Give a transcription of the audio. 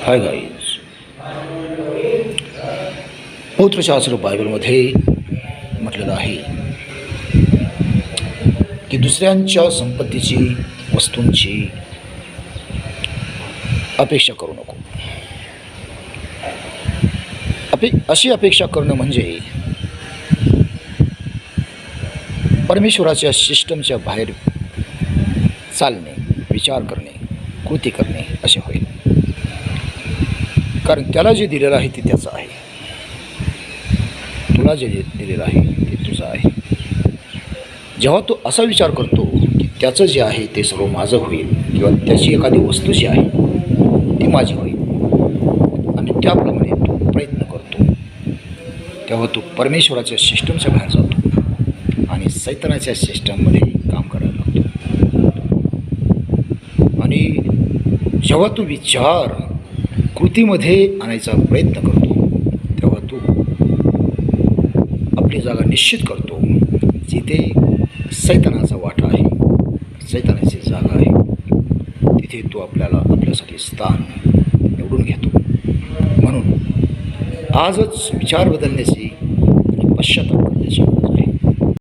Hi guys, पवित्रशास्त्र बायबलमध्ये म्हटलेलं आहे की दुसऱ्यांच्या संपत्तीची, वस्तूंची अपेक्षा करू नको. अशी अपेक्षा करणं म्हणजे परमेश्वराच्या सिस्टमच्या बाहेर चालणे, विचार करणे, कृती करणे असे होईल. कारण त्याला जे दिलेलं आहे ते त्याचं आहे, तुला जे दिलेलं आहे ते तुझं आहे. जेव्हा तो असा विचार करतो की त्याचं जे आहे ते सर्व माझं होईल किंवा त्याची एखादी वस्तू जी आहे ती माझी होईल आणि त्याप्रमाणे तो प्रयत्न करतो, तेव्हा तो परमेश्वराच्या सिस्टमच्या बाहेर जातो आणि सैतानाच्या सिस्टममध्ये काम करायला लागतो. आणि जेव्हा तो विचार कृतीमध्ये आणायचा प्रयत्न करतो तेव्हा तो आपली जागा निश्चित करतो. जिथे सैतानाचा वाटा आहे, सैतानाची जागा आहे, तिथे तो आपल्यासाठी स्थान निवडून घेतो. म्हणून आजच विचार बदलण्याची आणि पश्चाताप करण्याची